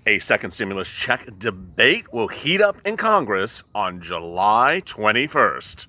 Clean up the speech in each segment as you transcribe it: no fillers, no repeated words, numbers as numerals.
A second stimulus check debate will heat up in Congress on July 21st.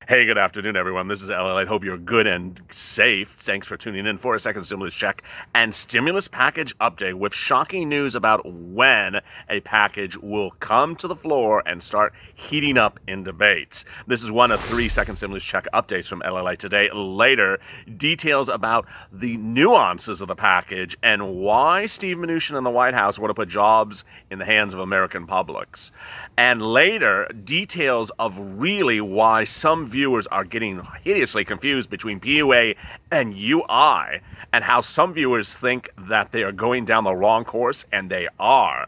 Hey, good afternoon, everyone. This is LALATE. Hope you're good and safe. Thanks for tuning in for a second stimulus check and stimulus package update with shocking news about when a package will come to the floor and start heating up in debates. This is one of 3 second stimulus check updates from LALATE today. Later, details about the nuances of the package and why Steve Mnuchin and the White House want to put jobs in the hands of American publics. And later, details of really why some viewers are getting hideously confused between PUA and UI, and how some viewers think that they are going down the wrong course, and they are.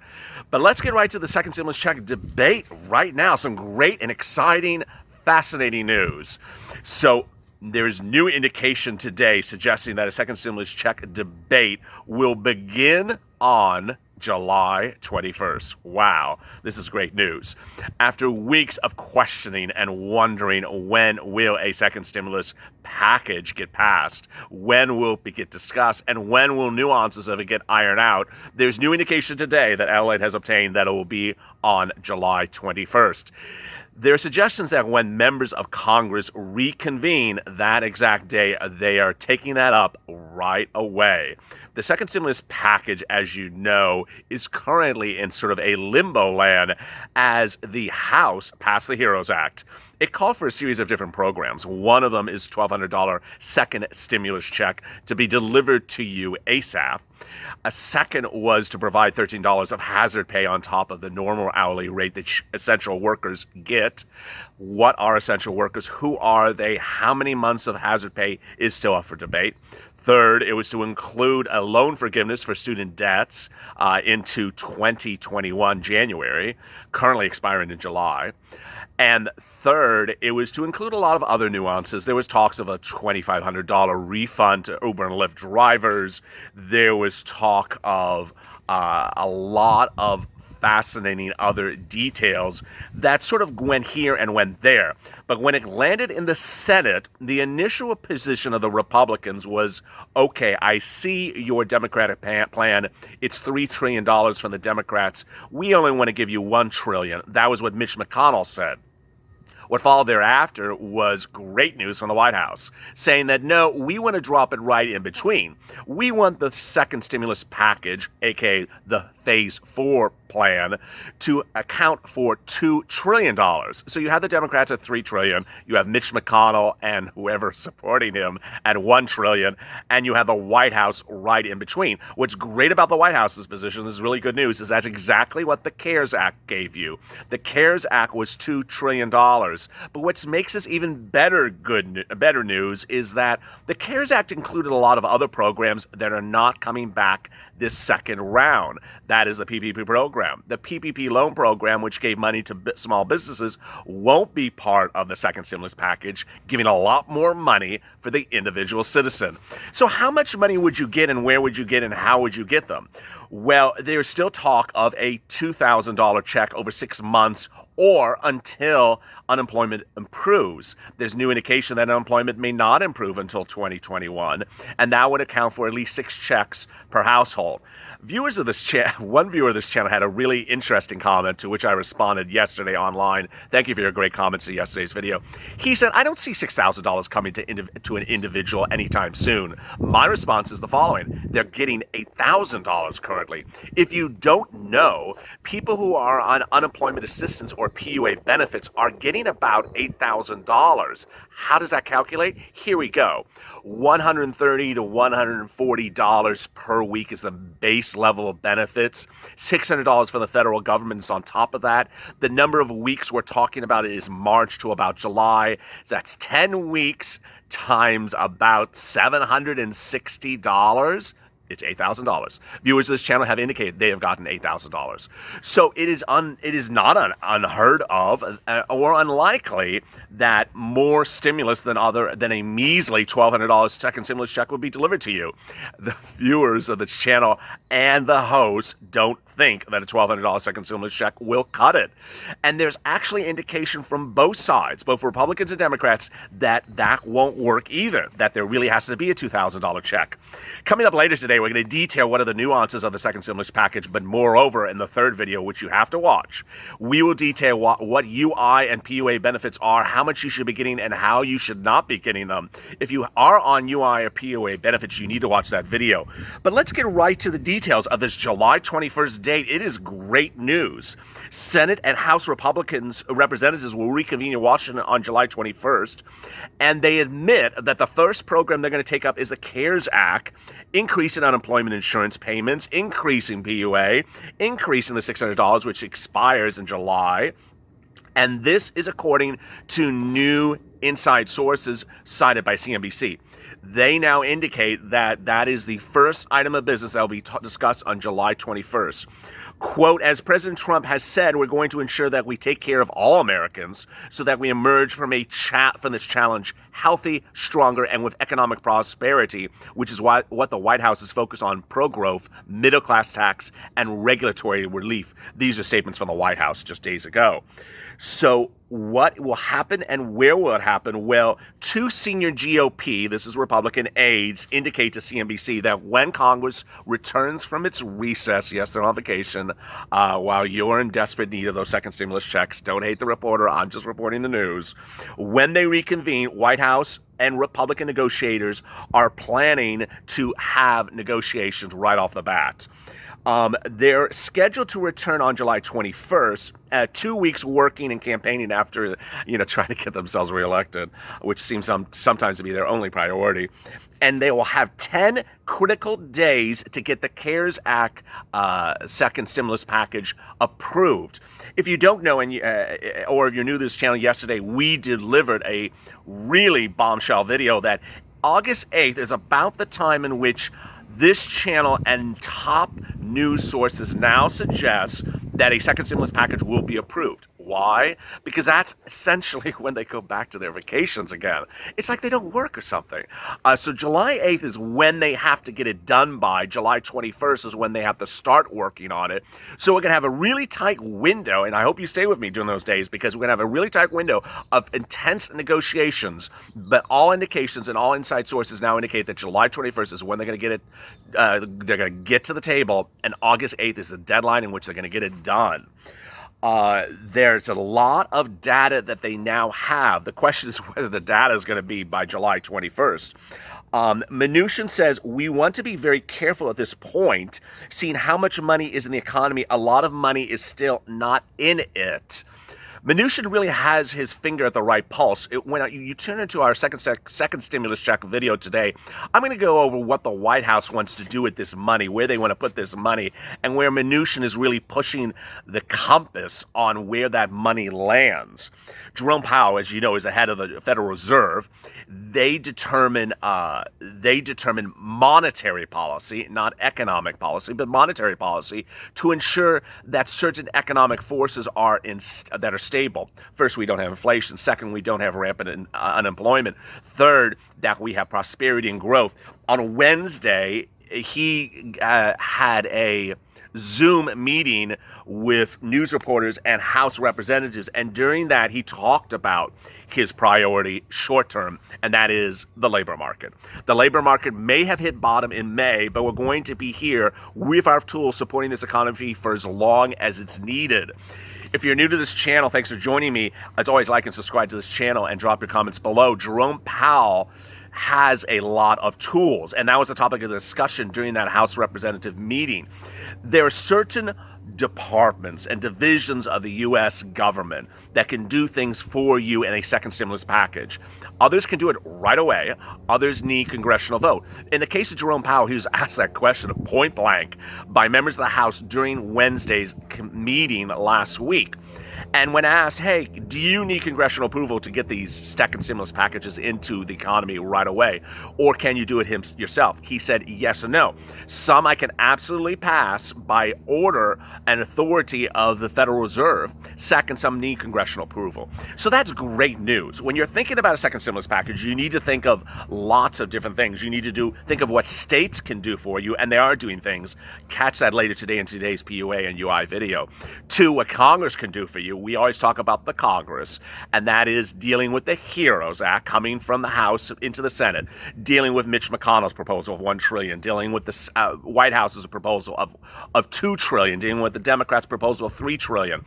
But let's get right to the second stimulus check debate right now. Some great and exciting, fascinating news. So there's new indication today suggesting that a second stimulus check debate will begin on July 21st. Wow, this is great news. After weeks of questioning and wondering when will a second stimulus package get passed, when will it get discussed, and when will nuances of it get ironed out, there's new indication today that LALATE has obtained that it will be on July 21st. There are suggestions that when members of Congress reconvene that exact day, they are taking that up right away. The second stimulus package, as you know, is currently in sort of a limbo land as the House passed the HEROES Act. It called for a series of different programs. One of them is $1,200 second stimulus check to be delivered to you ASAP. A second was to provide $13 of hazard pay on top of the normal hourly rate that essential workers get. What are essential workers? Who are they? How many months of hazard pay is still up for debate? Third, it was to include a loan forgiveness for student debts into 2021 January, currently expiring in July. And third, it was to include a lot of other nuances. There was talks of a $2,500 refund to Uber and Lyft drivers. There was talk of a lot of fascinating other details that sort of went here and went there. But when it landed in the Senate, the initial position of the Republicans was, okay, I see your Democratic plan. It's $3 trillion from the Democrats. We only want to give you $1 trillion. That was what Mitch McConnell said. What followed thereafter was great news from the White House, saying that, no, we want to drop it right in between. We want the second stimulus package, aka the Phase 4 plan, to account for $2 trillion. So you have the Democrats at $3 trillion, you have Mitch McConnell and whoever supporting him at $1 trillion, and you have the White House right in between. What's great about the White House's position, this is really good news, is that's exactly what the CARES Act gave you. The CARES Act was $2 trillion. But what makes this even better news is that the CARES Act included a lot of other programs that are not coming back this second round. That is the PPP program. The PPP loan program, which gave money to small businesses, won't be part of the second stimulus package, giving a lot more money for the individual citizen. So how much money would you get, and where would you get, and how would you get them? Well, there's still talk of a $2,000 check over 6 months or until unemployment improves. There's new indication that unemployment may not improve until 2021, and that would account for at least 6 checks per household. Viewers of this one viewer of this channel had a really interesting comment to which I responded yesterday online. Thank you for your great comments to yesterday's video. He said, I don't see $6,000 coming to an individual anytime soon. My response is the following. They're getting $8,000 currently. If you don't know, people who are on unemployment assistance or PUA benefits are getting about $8,000. How does that calculate? Here we go. $130 to $140 per week is the base level of benefits. $600 for the federal government is on top of that. The number of weeks we're talking about is March to about July. So that's 10 weeks times about $760. It's $8,000. Viewers of this channel have indicated they have gotten $8,000. So it is not unheard of or unlikely that more stimulus than a measly $1,200 second stimulus check would be delivered to you. The viewers of this channel and the hosts don't think that a $1,200 second stimulus check will cut it. And there's actually indication from both sides, both Republicans and Democrats, that won't work either, that there really has to be a $2,000 check. Coming up later today, we're going to detail what are the nuances of the second stimulus package, but moreover, in the third video, which you have to watch, we will detail what UI and PUA benefits are, how much you should be getting, and how you should not be getting them. If you are on UI or PUA benefits, you need to watch that video. But let's get right to the details of this July 21st date. It is great news. Senate and House representatives will reconvene in Washington on July 21st, and they admit that the first program they're going to take up is the CARES Act, increasing unemployment insurance payments, increasing PUA, increasing the $600, which expires in July. And this is according to new inside sources cited by CNBC. They now indicate that that is the first item of business that will be discussed on July 21st. Quote, as President Trump has said, we're going to ensure that we take care of all Americans so that we emerge from this challenge healthy, stronger, and with economic prosperity, which is what the White House is focused on: pro-growth, middle-class tax, and regulatory relief. These are statements from the White House just days ago. So what will happen and where will it happen? Well, two senior GOP, this is Republican aides, indicate to CNBC that when Congress returns from its recess, yes, they're on vacation, while you're in desperate need of those second stimulus checks, don't hate the reporter, I'm just reporting the news. When they reconvene, White House and Republican negotiators are planning to have negotiations right off the bat. They're scheduled to return on July 21st, 2 weeks working and campaigning after, trying to get themselves reelected, which seems sometimes to be their only priority. And they will have 10 critical days to get the CARES Act second stimulus package approved. If you don't know, or if you're new to this channel, yesterday we delivered a really bombshell video that August 8th is about the time in which this channel and top news sources now suggest that a second stimulus package will be approved. Why? Because that's essentially when they go back to their vacations again. It's like they don't work or something. So July 8th is when they have to get it done by. July 21st is when they have to start working on it. So we're going to have a really tight window, and I hope you stay with me during those days, because we're going to have a really tight window of intense negotiations. But all indications and all inside sources now indicate that July 21st is when they're going to get it. They're going to get to the table, and August 8th is the deadline in which they're going to get it done. There's a lot of data that they now have. The question is whether the data is going to be by July 21st. Mnuchin says, we want to be very careful at this point, seeing how much money is in the economy. A lot of money is still not in it. Mnuchin really has his finger at the right pulse. When you turn into our second stimulus check video today, I'm going to go over what the White House wants to do with this money, where they want to put this money, and where Mnuchin is really pushing the compass on where that money lands. Jerome Powell, as you know, is the head of the Federal Reserve. They determine monetary policy, not economic policy, but monetary policy, to ensure that certain economic forces are that are stable. First, we don't have inflation. Second, we don't have rampant unemployment. Third, that we have prosperity and growth. On Wednesday, he had a Zoom meeting with news reporters and House representatives, and during that he talked about his priority short term, and that is the labor market. The labor market may have hit bottom in May, but we're going to be here with our tools supporting this economy for as long as it's needed. If you're new to this channel, thanks for joining me. As always, like and subscribe to this channel and drop your comments below. Jerome Powell has a lot of tools, and that was the topic of the discussion during that House representative meeting. There are certain departments and divisions of the U.S. government that can do things for you in a second stimulus package. Others can do it right away. Others need congressional vote. In the case of Jerome Powell, he was asked that question point blank by members of the House during Wednesday's meeting last week. And when asked, hey, do you need congressional approval to get these second stimulus packages into the economy right away, or can you do it yourself? He said yes or no. Some I can absolutely pass by order and authority of the Federal Reserve. Second, some need congressional approval. So that's great news. When you're thinking about a second stimulus package, you need to think of lots of different things. You need to think of what states can do for you, and they are doing things. Catch that later today in today's PUA and UI video. Two, what Congress can do for you. We always talk about the Congress, and that is dealing with the HEROES Act coming from the House into the Senate, dealing with Mitch McConnell's proposal of $1 trillion, dealing with the White House's proposal of $2 trillion, dealing with the Democrats' proposal of $3 trillion.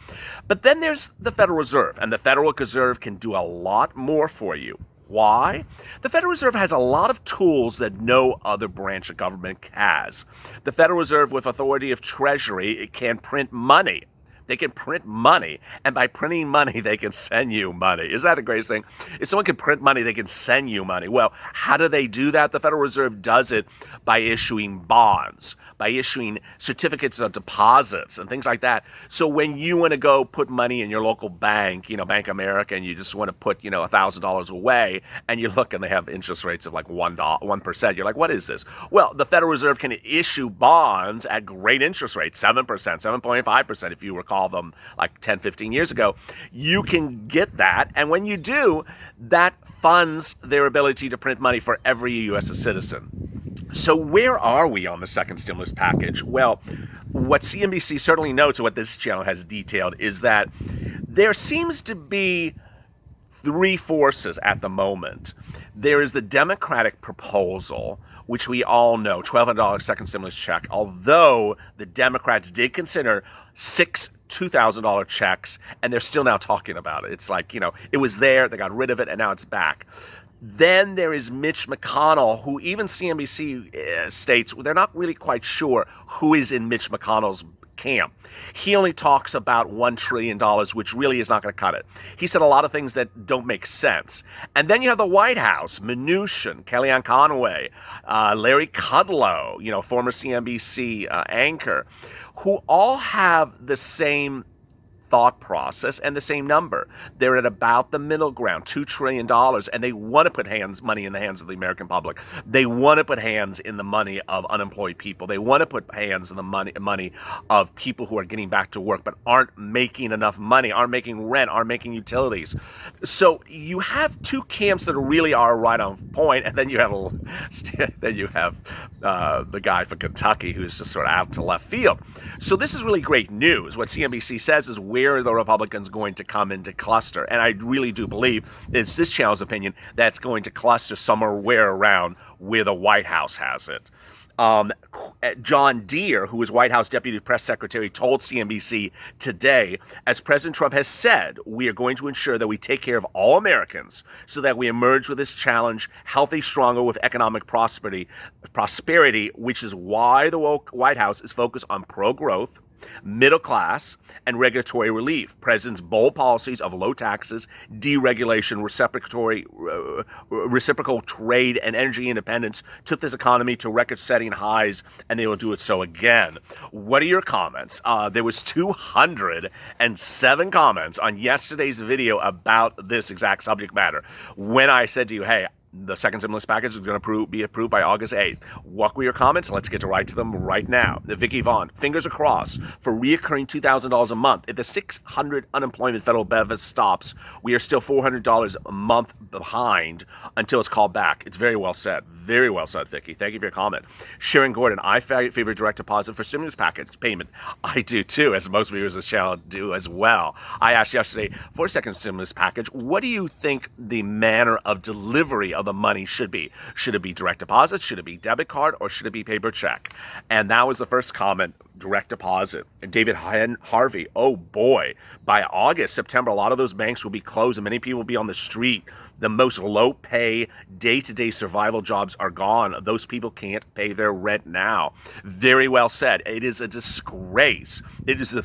But then there's the Federal Reserve, and the Federal Reserve can do a lot more for you. Why? The Federal Reserve has a lot of tools that no other branch of government has. The Federal Reserve, with authority of Treasury, it can print money. They can print money, and by printing money, they can send you money. Isn't that the greatest thing? If someone can print money, they can send you money. Well, how do they do that? The Federal Reserve does it by issuing bonds, by issuing certificates of deposits and things like that. So when you want to go put money in your local bank, Bank of America, and you just want to put, $1,000 away, and you look and they have interest rates of like 1%, you're like, what is this? Well, the Federal Reserve can issue bonds at great interest rates, 7%, 7.5%, if you recall them like 10, 15 years ago. You can get that, and when you do, that funds their ability to print money for every U.S. citizen. So where are we on the second stimulus package? Well, what CNBC certainly notes, and what this channel has detailed, is that there seems to be three forces at the moment. There is the Democratic proposal, which we all know, $1,200 second stimulus check, although the Democrats did consider six $2,000 checks, and they're still now talking about it. It's like, it was there, they got rid of it, and now it's back. Then there is Mitch McConnell, who even CNBC states they're not really quite sure who is in Mitch McConnell's camp. He only talks about $1 trillion, which really is not going to cut it. He said a lot of things that don't make sense. And then you have the White House, Mnuchin, Kellyanne Conway, Larry Kudlow, former CNBC anchor, who all have the same thought process and the same number. They're at about the middle ground, $2 trillion, and they want to put money in the hands of the American public. They want to put hands in the money of unemployed people. They want to put hands in the money of people who are getting back to work but aren't making enough money, aren't making rent, aren't making utilities. So you have two camps that really are right on point, and then you have the guy from Kentucky who's just sort of out to left field. So this is really great news. What CNBC says is where the Republicans going to come into cluster. And I really do believe, it's this channel's opinion, that's going to cluster somewhere around where the White House has it. John Deere, who is White House Deputy Press Secretary, told CNBC today, as President Trump has said, we are going to ensure that we take care of all Americans so that we emerge with this challenge healthy, stronger, with economic prosperity, which is why the White House is focused on pro-growth, middle class, and regulatory relief. President's bold policies of low taxes, deregulation, reciprocal trade, and energy independence took this economy to record-setting highs, and they will do it so again. What are your comments? There was 207 comments on yesterday's video about this exact subject matter. When I said to you, hey, the second stimulus package is going to be approved by August 8th. What were your comments? Let's get right to them right now. Vicky Vaughn, fingers across for reoccurring $2,000 a month. If the 600 unemployment federal benefit stops, we are still $400 a month behind until it's called back. It's very well said. Very well said, Vicky. Thank you for your comment. Sharon Gordon, I favor direct deposit for stimulus package payment. I do too, as most viewers of this channel do as well. I asked yesterday for a second stimulus package, what do you think the manner of delivery of the money should be? Should it be direct deposit? Should it be debit card? Or should it be paper check? And that was the first comment, direct deposit. And David Harvey, oh boy, by August, September, a lot of those banks will be closed and many people will be on the street. The most low pay, day-to-day survival jobs are gone. Those people can't pay their rent now. Very well said. It is a disgrace. It is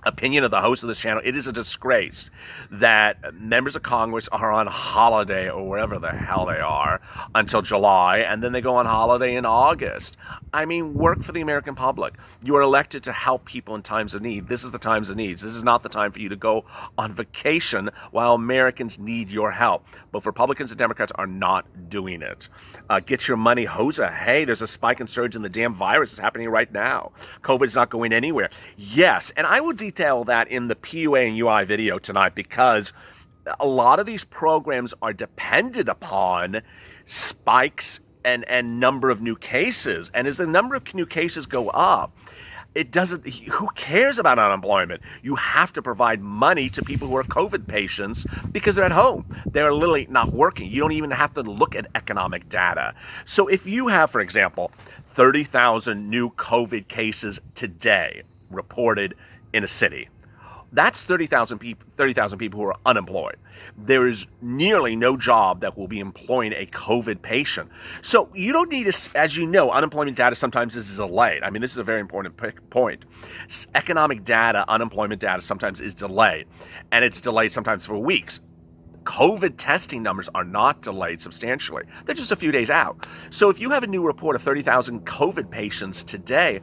opinion of the host of this channel, it is a disgrace that members of Congress are on holiday or wherever the hell they are until July, and then they go on holiday in August. I mean, work for the American public. You are elected to help people in times of need. This is the times of needs. This is not the time for you to go on vacation while Americans need your help. Both Republicans and Democrats are not doing it. Get your money, Hosa. Hey, there's a spike and surge in the damn virus. It's happening right now. COVID's not going anywhere. Yes, and I will detail that in the PUA and UI video tonight, because a lot of these programs are dependent upon spikes and number of new cases. And as the number of new cases go up, it doesn't, who cares about unemployment? You have to provide money to people who are COVID patients because they're at home. They're literally not working. You don't even have to look at economic data. So if you have, for example, 30,000 new COVID cases today reported in a city, that's 30,000 people who are unemployed. There is nearly no job that will be employing a COVID patient. So you don't need to, as you know, unemployment data sometimes is delayed. I mean, this is a very important point. Economic data, unemployment data sometimes is delayed, and it's delayed sometimes for weeks. COVID testing numbers are not delayed substantially. They're just a few days out. So if you have a new report of 30,000 COVID patients today,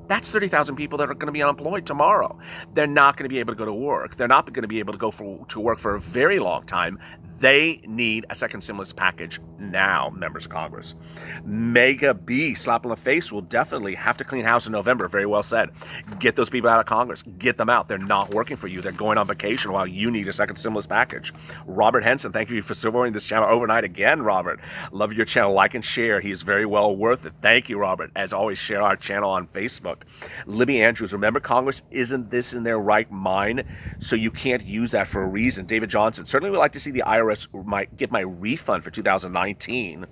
that's 30,000 people that are going to be unemployed tomorrow. They're not going to be able to go to work. They're not going to be able to go to work for a very long time. They need a second stimulus package now, members of Congress. Mega B, slap on the face, will definitely have to clean house in November. Very well said. Get those people out of Congress. Get them out. They're not working for you. They're going on vacation while you need a second stimulus package. Robert Henson, thank you for supporting this channel overnight again, Robert. Love your channel. Like and share. He is very well worth it. Thank you, Robert. As always, share our channel on Facebook. Libby Andrews, remember, Congress isn't this in their right mind, so you can't use that for a reason. David Johnson, certainly would like to see the IRS might get my refund for 2019.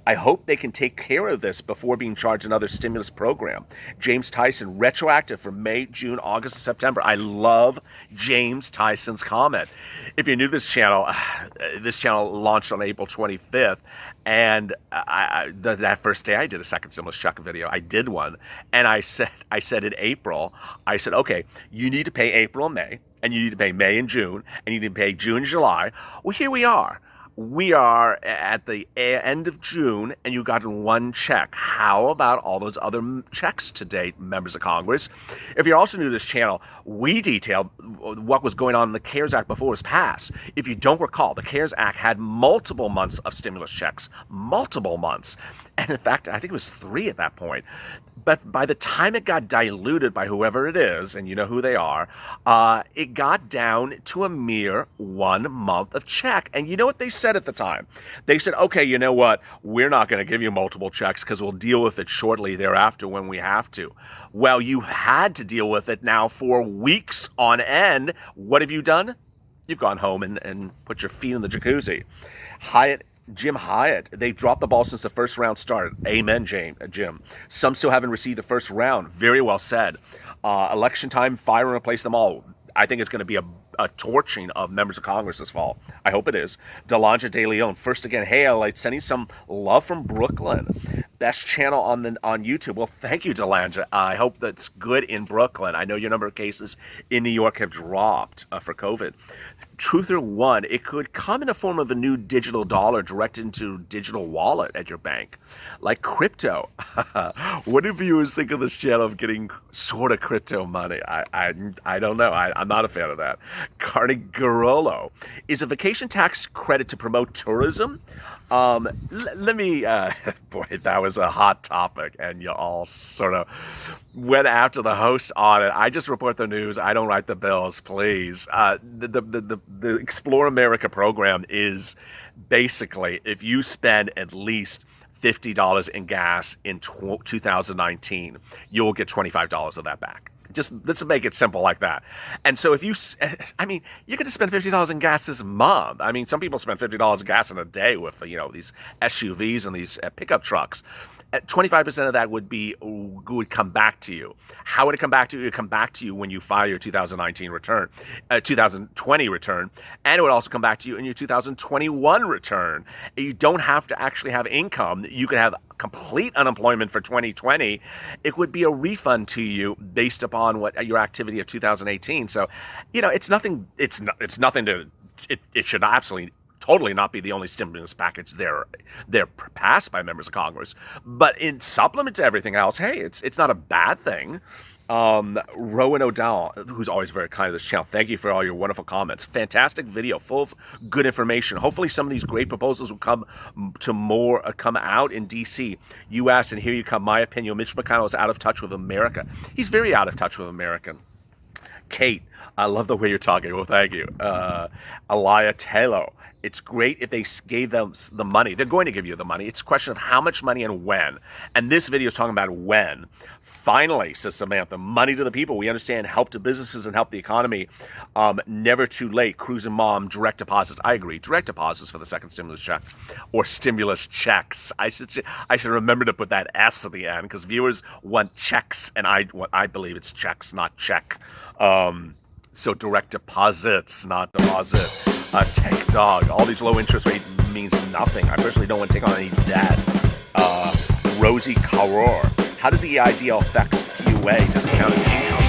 I hope they can take care of this before being charged another stimulus program. James Tyson, retroactive for May, June, August, and September. I love James Tyson's comment. If you're new to this channel launched on April 25th, and that first day I did a second stimulus check video. I did one, and I said in April, I said, okay, you need to pay April and May, and you need to pay May and June, and you need to pay June and July. Well, here we are. We are at the end of June, and you got one check. How about all those other checks to date, members of Congress? If you're also new to this channel, we detailed what was going on in the CARES Act before it was passed. If you don't recall, the CARES Act had multiple months of stimulus checks, multiple months. And in fact, I think it was 3 at that point. But by the time it got diluted by whoever it is, and you know who they are, it got down to a mere 1 month of check. And you know what they said at the time? They said, okay, you know what? We're not going to give you multiple checks because we'll deal with it shortly thereafter when we have to. Well, you had to deal with it now for weeks on end. What have you done? You've gone home and put your feet in the jacuzzi. Jim Hyatt, they've dropped the ball since the first round started. Amen, Jim. Some still haven't received the first round. Very well said. Election time, fire and replace them all. I think it's going to be a torching of members of Congress this fall. I hope it is. Delanja De Leon, first again, hey, LALATE, sending some love from Brooklyn. Best channel on YouTube. Well, thank you, Delanja. I hope that's good in Brooklyn. I know your number of cases in New York have dropped for COVID. Truther 1, it could come in the form of a new digital dollar directed into digital wallet at your bank, like crypto. What do viewers think of this channel of getting sort of crypto money? I don't know. I'm not a fan of that. Cardi Garolo, is a vacation tax credit to promote tourism? Let me, boy, that was a hot topic, and you all sort of went after the host on it. I just report the news. I don't write the bills, please. The Explore America program is basically, if you spend at least $50 in gas in 2019, you will get $25 of that back. Just let's make it simple like that. And so if you, I mean, you're going to spend $50 in gas this month. I mean, some people spend $50 in gas in a day with, you know, these SUVs and these pickup trucks. 25% of that would come back to you. How would it come back to you? It would come back to you when you file your 2019 return, 2020 return, and it would also come back to you in your 2021 return. You don't have to actually have income. You can have complete unemployment for 2020. It would be a refund to you based upon what your activity of 2018. So, it's nothing. It's nothing to. It should absolutely totally not be the only stimulus package they're passed by members of Congress. But in supplement to everything else, hey, it's not a bad thing. Rowan O'Donnell, who's always very kind to this channel, thank you for all your wonderful comments. Fantastic video, full of good information. Hopefully some of these great proposals will come out in D.C., U.S., and here you come. My opinion, Mitch McConnell is out of touch with America. He's very out of touch with America. Kate, I love the way you're talking. Well, thank you. Elia Taylor, it's great if they gave them the money. They're going to give you the money. It's a question of how much money and when. And this video is talking about when. Finally, says Samantha, money to the people. We understand help to businesses and help the economy. Never too late. Cruising mom, direct deposits. I agree. Direct deposits for the second stimulus check or stimulus checks. I should remember to put that S at the end because viewers want checks, and I believe it's checks, not check. So direct deposits, not deposit. Tech dog. All these low interest rates means nothing. I personally don't want to take on any debt. Rosie Karor. How does the EIDL affect PUA? Does it count as income?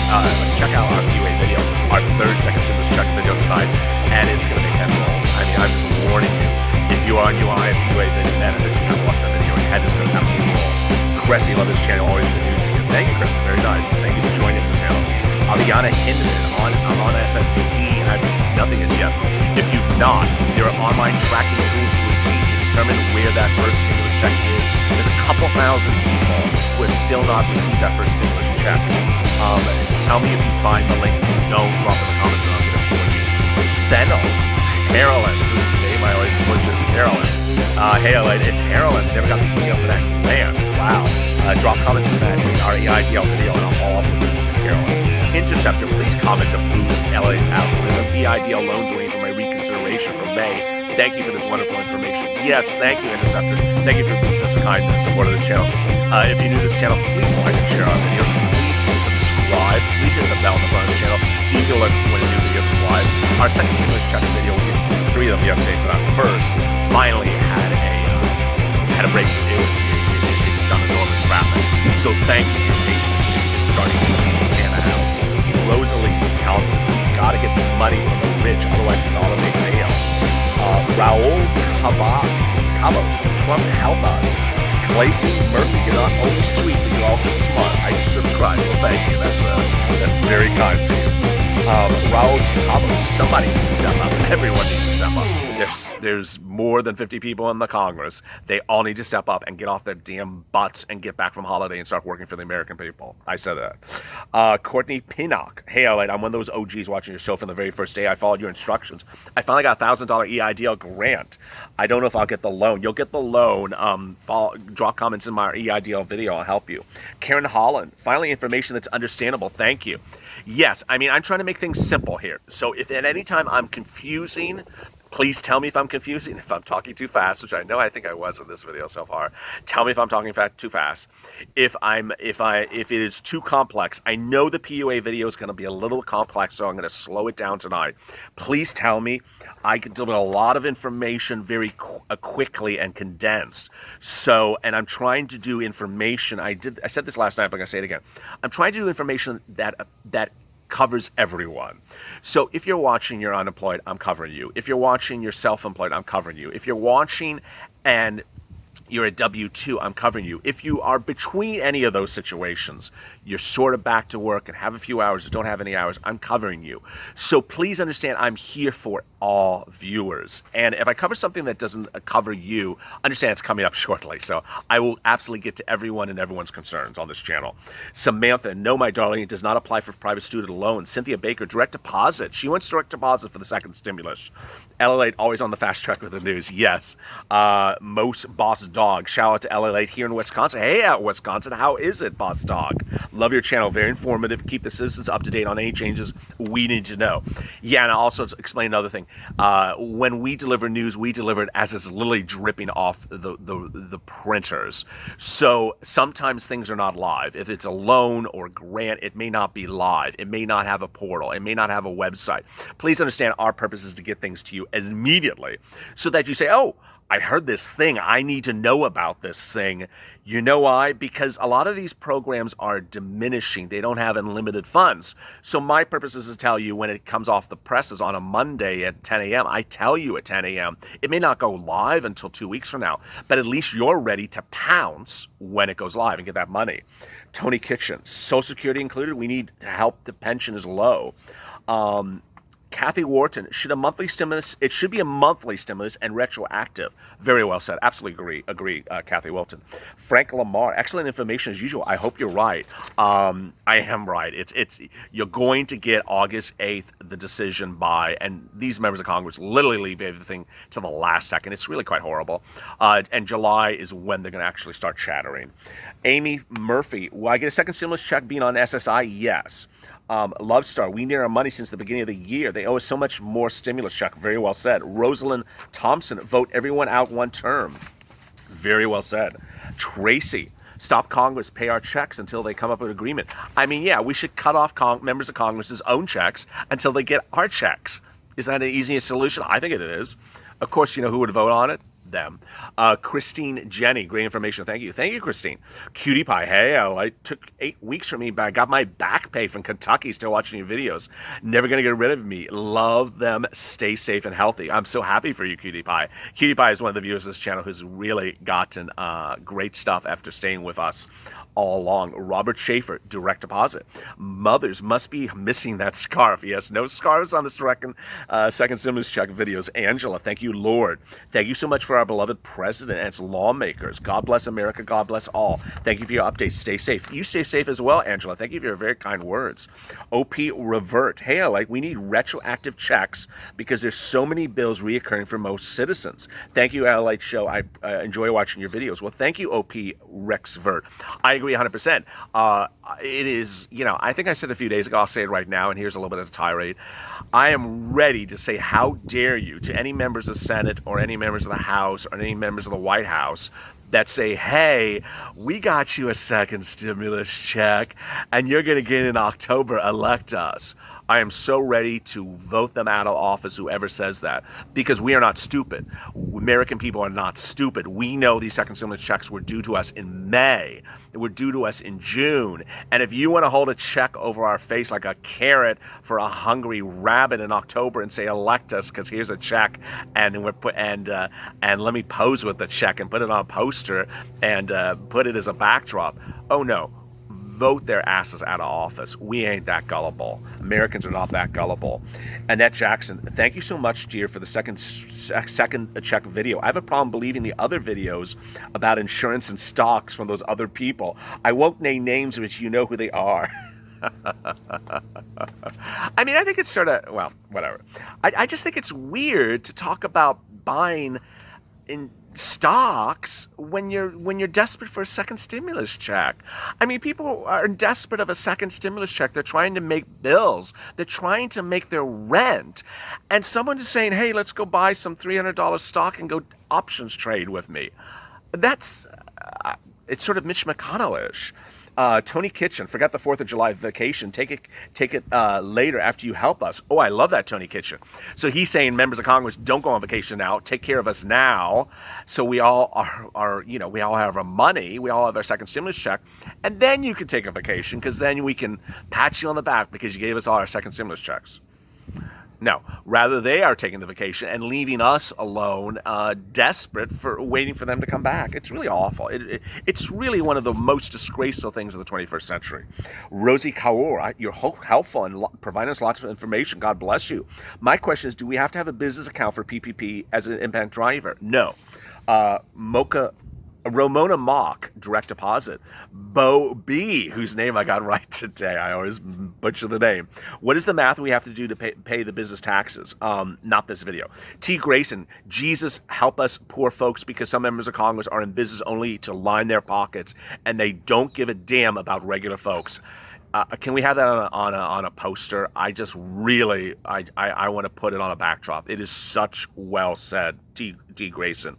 Check out our PUA video, our third second stimulus check video tonight, and it's going to make head rolls. I mean, I'm just warning you. If you are on UI and PUA benefits, you have to watch that video. Your head is going to absolutely roll. Cressy, love this channel. Always the news. Thank you, Chris. Very nice. Thank you for joining the channel. Aviana Hindeman, I'm on SSCD, and I've received nothing as yet. If you've not, there are online tracking tools to see to determine where that first stimulus check is. There's a couple thousand people who have still not received that first stimulus check. Tell me if you find the link. If you don't, drop in the comments and I'll get it for you. Fennel, Carolyn, whose name I always butcher, it's Carolyn. Hey, it's Carolyn. Never got the email for that. Man, wow. Drop comments in that REIDL video and I'll follow up with Carolyn. Interceptor, please comment to boost LA's algorithm. EIDL loans waiting for my reconsideration from May. Thank you for this wonderful information. Yes, thank you, Interceptor. Thank you for being such a kind supporter of this channel. If you're new to this channel, please like and share our videos. Please subscribe. Please hit the bell in the front of the channel so you can alert when new videos are live. Our second stimulus check video, we did 3 of them yesterday for that first. Finally had a breakthrough. It's done enormous traffic. So thank you for your patience. It's starting to pan out. Rosalie Townsend, you gotta get the money from the rich, otherwise the dollar may fail. Raul Cabos, Trump help us. Lacey Murphy, you're not only sweet, but you're also smart. I subscribe. Well, thank you. That's very kind for you. Raul Cabos, somebody needs to step up. Everyone needs to step up. There's more than 50 people in the Congress. They all need to step up and get off their damn butts and get back from holiday and start working for the American people. I said that. Courtney Pinnock. Hey, I'm one of those OGs watching your show from the very first day. I followed your instructions. I finally got a $1,000 EIDL grant. I don't know if I'll get the loan. You'll get the loan. Drop comments in my EIDL video. I'll help you. Karen Holland. Finally, information that's understandable. Thank you. Yes, I mean, I'm trying to make things simple here. So if at any time I'm confusing, please tell me if I'm confusing, if I'm talking too fast, which I think I was in this video so far. Tell me if I'm talking too fast. If it is too complex, I know the PUA video is going to be a little complex, so I'm going to slow it down tonight. Please tell me. I can deliver a lot of information very quickly and condensed. So, and I'm trying to do information. I said this last night, but I'm going to say it again. I'm trying to do information that covers everyone. So if you're watching, you're unemployed, I'm covering you. If you're watching, you're self-employed, I'm covering you. If you're watching and you're a W-2, I'm covering you. If you are between any of those situations, you're sort of back to work and have a few hours or don't have any hours, I'm covering you. So please understand, I'm here for all viewers. And if I cover something that doesn't cover you, understand it's coming up shortly. So I will absolutely get to everyone and everyone's concerns on this channel. Samantha, no, my darling, it does not apply for private student loans. Cynthia Baker, direct deposit. She wants direct deposit for the second stimulus. LALATE, always on the fast track with the news. Yes. Most Boss Dog. Shout out to LALATE here in Wisconsin. Hey, out Wisconsin. How is it, Boss Dog? Love your channel. Very informative. Keep the citizens up to date on any changes we need to know. Yeah, and I'll also explain another thing. When we deliver news, we deliver it as it's literally dripping off the printers. So sometimes things are not live. If it's a loan or grant, it may not be live. It may not have a portal. It may not have a website. Please understand our purpose is to get things to you immediately so that you say, oh, I heard this thing. I need to know about this thing. You know why? Because a lot of these programs are diminishing. They don't have unlimited funds. So my purpose is to tell you when it comes off the presses on a Monday at 10 a.m. I tell you at 10 a.m. It may not go live until 2 weeks from now, but at least you're ready to pounce when it goes live and get that money. Tony Kitchen, Social Security included. We need help. The pension is low. Kathy Wharton, should a monthly stimulus? It should be a monthly stimulus and retroactive. Very well said. Absolutely agree, Kathy Wharton. Frank Lamar, excellent information as usual. I hope you're right. I am right. It's you're going to get August 8th the decision by, and these members of Congress literally leave everything to the last second. It's really quite horrible. And July is when they're going to actually start chattering. Amy Murphy, will I get a second stimulus check being on SSI? Yes. Love Star, we need our money since the beginning of the year. They owe us so much more stimulus check. Very well said. Rosalind Thompson, vote everyone out one term. Very well said. Tracy, stop Congress, pay our checks until they come up with an agreement. I mean, yeah, we should cut off members of Congress's own checks until they get our checks. Is that an easiest solution? I think it is. Of course, you know who would vote on it? Them. Christine Jenny, great information. Thank you. Thank you, Christine. Cutie Pie, hey, it took 8 weeks for me, but I got my back pay from Kentucky, still watching your videos. Never going to get rid of me. Love them. Stay safe and healthy. I'm so happy for you, Cutie Pie. Cutie Pie is one of the viewers of this channel who's really gotten great stuff after staying with us all along. Robert Schaefer, direct deposit. Mothers must be missing that scarf. Yes, no scarves on the second stimulus check videos. Angela, thank you, Lord. Thank you so much for our beloved president and its lawmakers. God bless America. God bless all. Thank you for your updates. Stay safe. You stay safe as well, Angela. Thank you for your very kind words. OP Revert. Hey, we need retroactive checks because there's so many bills reoccurring for most citizens. Thank you, LALATE Show. I enjoy watching your videos. Well, thank you, OP Rexvert. I agree 100%. It is, I think I said a few days ago, I'll say it right now, and here's a little bit of a tirade. I am ready to say, how dare you, to any members of the Senate or any members of the House or any members of the White House that say, hey, we got you a second stimulus check and you're going to get it in October, elect us. I am so ready to vote them out of office, whoever says that, because we are not stupid. American people are not stupid. We know these second stimulus checks were due to us in May. They were due to us in June. And if you want to hold a check over our face like a carrot for a hungry rabbit in October and say, elect us because here's a check, and let me pose with the check and put it on a poster and put it as a backdrop. Oh no. Vote their asses out of office. We ain't that gullible. Americans are not that gullible. Annette Jackson, thank you so much, dear, for the second check video. I have a problem believing the other videos about insurance and stocks from those other people. I won't name names, but you know who they are. I mean, I think it's sort of, well, whatever. I just think it's weird to talk about buying in stocks when you're desperate for a second stimulus check. I mean, people are desperate of a second stimulus check. They're trying to make bills. They're trying to make their rent. And someone is saying, hey, let's go buy some $300 stock and go options trade with me. That's, it's sort of Mitch McConnell-ish. Tony Kitchen, forget the 4th of July vacation. Take it later after you help us. Oh, I love that, Tony Kitchen. So he's saying members of Congress don't go on vacation now. Take care of us now. So we all are we all have our money. We all have our second stimulus check. And then you can take a vacation because then we can pat you on the back because you gave us all our second stimulus checks. No, rather they are taking the vacation and leaving us alone, desperate for waiting for them to come back. It's really awful. It's really one of the most disgraceful things of the 21st century. Rosie Kaur, you're helpful and providing us lots of information. God bless you. My question is, do we have to have a business account for PPP as an impact driver? No. Ramona Mock, direct deposit. Bo B, whose name I got right today. I always butcher the name. What is the math we have to do to pay the business taxes? Not this video. T. Grayson, Jesus help us poor folks because some members of Congress are in business only to line their pockets and they don't give a damn about regular folks. Can we have that on a poster? I just really I want to put it on a backdrop. It is such well said, D. Grayson.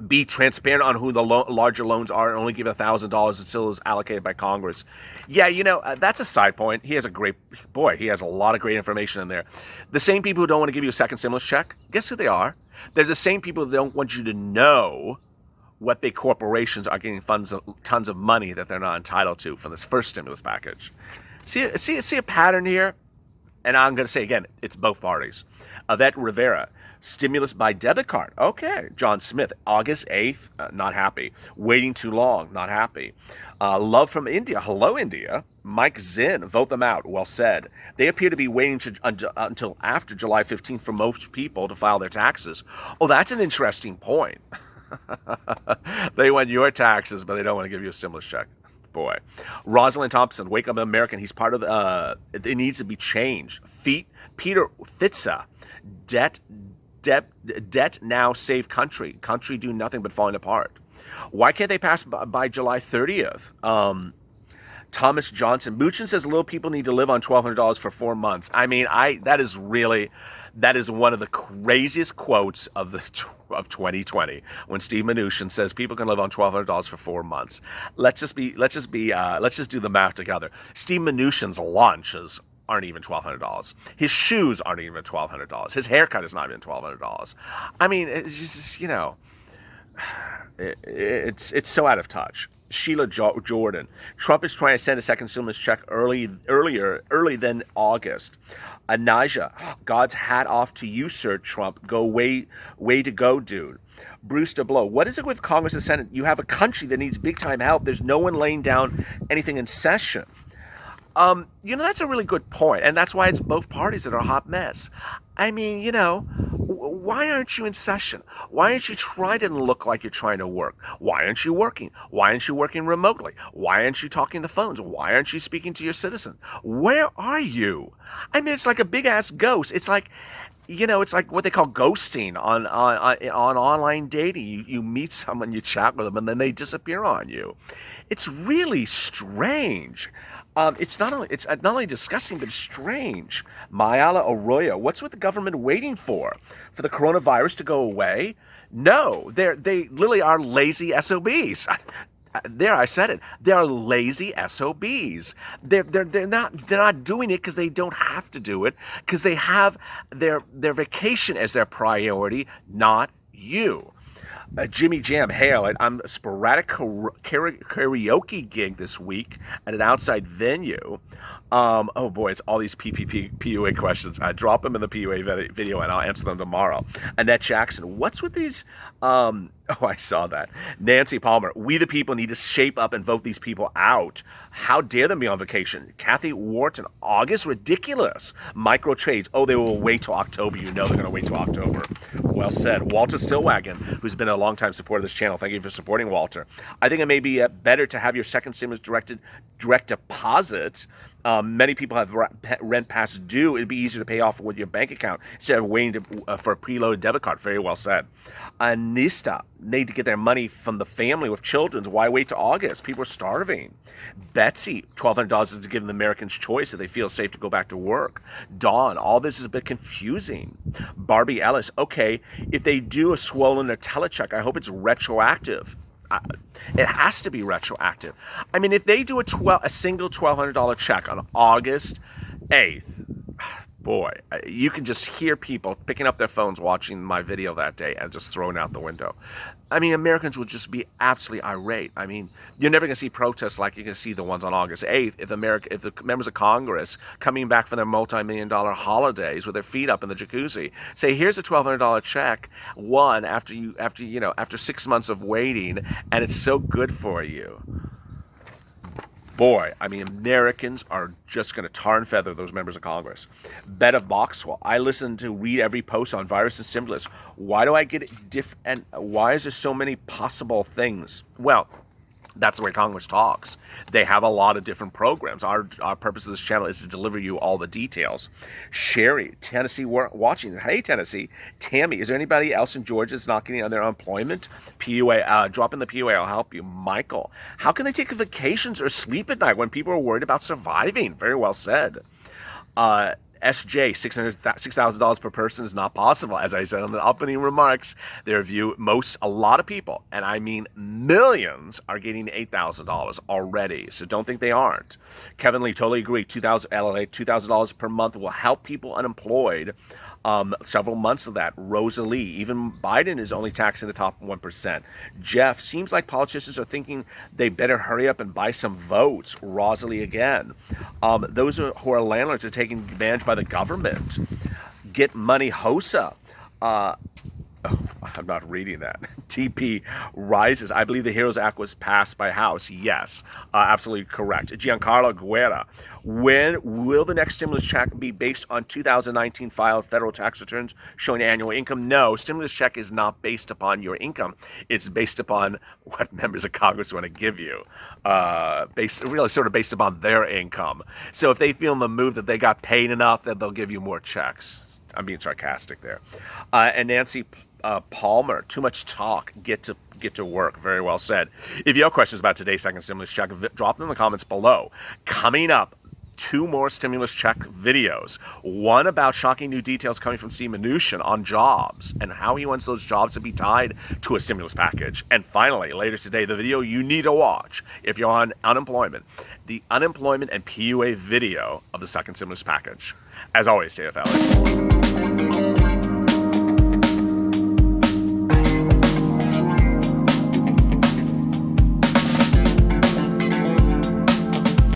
Be transparent on who the larger loans are and only give $1,000 until it's allocated by Congress. Yeah, that's a side point. He has he has a lot of great information in there. The same people who don't want to give you a second stimulus check, guess who they are? They're the same people that don't want you to know what big corporations are getting tons of money that they're not entitled to from this first stimulus package. See a pattern here? And I'm going to say again, it's both parties. Yvette Rivera, stimulus by debit card. Okay. John Smith, August 8th, not happy. Waiting too long, not happy. Love from India. Hello, India. Mike Zinn, vote them out. Well said. They appear to be waiting until after July 15th for most people to file their taxes. Oh, that's an interesting point. They want your taxes, but they don't want to give you a stimulus check. Boy. Rosalind Thompson, Wake Up American. He's part of it needs to be changed. Peter Fitza, debt now save country. Country do nothing but falling apart. Why can't they pass by July 30th? Thomas Johnson. Muchin says little people need to live on $1,200 for 4 months. I mean, that is one of the craziest quotes of 2020 when Steve Mnuchin says people can live on $1,200 for 4 months. Let's just do the math together. Steve Mnuchin's lunches aren't even $1,200. His shoes aren't even $1,200. His haircut is not even $1,200. I mean, it's just, it's so out of touch. Sheila Jordan. Trump is trying to send a second stimulus check early than August. Anaja, God's hat off to you, Sir Trump. Go way to go, dude. Bruce DeBlow, what is it with Congress and Senate? You have a country that needs big time help. There's no one laying down anything in session. That's a really good point, and that's why it's both parties that are a hot mess. I mean, why aren't you in session? Why aren't you trying to look like you're trying to work? Why aren't you working? Why aren't you working remotely? Why aren't you talking to phones? Why aren't you speaking to your citizens? Where are you? I mean, it's like a big-ass ghost. It's like, it's like what they call ghosting on online dating. You meet someone, you chat with them, and then they disappear on you. It's really strange. It's not only disgusting, but strange. Mayala Arroyo, what's with the government waiting for? For the coronavirus to go away? No, they literally are lazy SOBs. There, I said it. They are lazy SOBs. They're not doing it because they don't have to do it, because they have their vacation as their priority, not you. Jimmy Jam, hey, I'm a sporadic karaoke gig this week at an outside venue. Oh boy, it's all these PUA questions. Drop them in the PUA video and I'll answer them tomorrow. Annette Jackson, what's with these? Oh, I saw that. Nancy Palmer, we the people need to shape up and vote these people out. How dare them be on vacation? Kathy Wharton, August, ridiculous. Micro trades, oh, they will wait till October. They're going to wait till October. Well said. Walter Stillwagon, who's been a longtime supporter of this channel. Thank you for supporting, Walter. I think it may be better to have your second stimulus direct deposit. Many people have rent past due. It'd be easier to pay off with your bank account instead of waiting for a preloaded debit card. Very well said. Anista, need to get their money from the family with children. Why wait to August? People are starving. Betsy, $1,200 is giving the Americans choice if they feel safe to go back to work. Dawn, all this is a bit confusing. Barbie Ellis, okay, if they do a swollen or telecheck, I hope it's retroactive. It has to be retroactive. I mean, if they do a single $1,200 check on August 8th, boy, you can just hear people picking up their phones watching my video that day and just throwing it out the window. I mean, Americans would just be absolutely irate. I mean, you're never going to see protests like you're going to see the ones on August 8th if the members of Congress coming back from their multi-million-dollar holidays with their feet up in the jacuzzi say, here's a $1,200 check, after 6 months of waiting, and it's so good for you. Boy, I mean, Americans are just going to tar and feather those members of Congress. Bet of Maxwell, I listen to read every post on virus and stimulus. Why do I get it and why is there so many possible things? Well, That's the way Congress talks. They have a lot of different programs. Our purpose of this channel is to deliver you all the details. Sherry, Tennessee, watching. Hey, Tennessee. Tammy, is there anybody else in Georgia that's not getting on their unemployment? PUA, drop in the PUA, I'll help you. Michael, how can they take vacations or sleep at night when people are worried about surviving? Very well said. SJ, $6,000 per person is not possible. As I said in the opening remarks, their view, a lot of people, and I mean millions, are getting $8,000 already. So don't think they aren't. Kevin Lee, totally agree. $2,000 per month will help people unemployed. Several months of that. Rosalie, even Biden is only taxing the top 1%. Jeff, seems like politicians are thinking they better hurry up and buy some votes. Rosalie again. Those who are landlords are taking advantage by the government. Get money, HOSA. I'm not reading that. TP rises. I believe the HEROES Act was passed by House. Yes, absolutely correct. Giancarlo Guerra. When will the next stimulus check be based on 2019 filed federal tax returns showing annual income? No, stimulus check is not based upon your income. It's based upon what members of Congress want to give you. Really sort of based upon their income. So if they feel in the mood that they got paid enough, then they'll give you more checks. I'm being sarcastic there. And Nancy Palmer, too much talk, get to work. Very well said. If you have questions about today's second stimulus check, drop them in the comments below. Coming up, 2 more stimulus check videos. One about shocking new details coming from Steve Mnuchin on jobs and how he wants those jobs to be tied to a stimulus package. And finally, later today, the video you need to watch if you're on unemployment, the unemployment and PUA video of the second stimulus package. As always, stay with LA.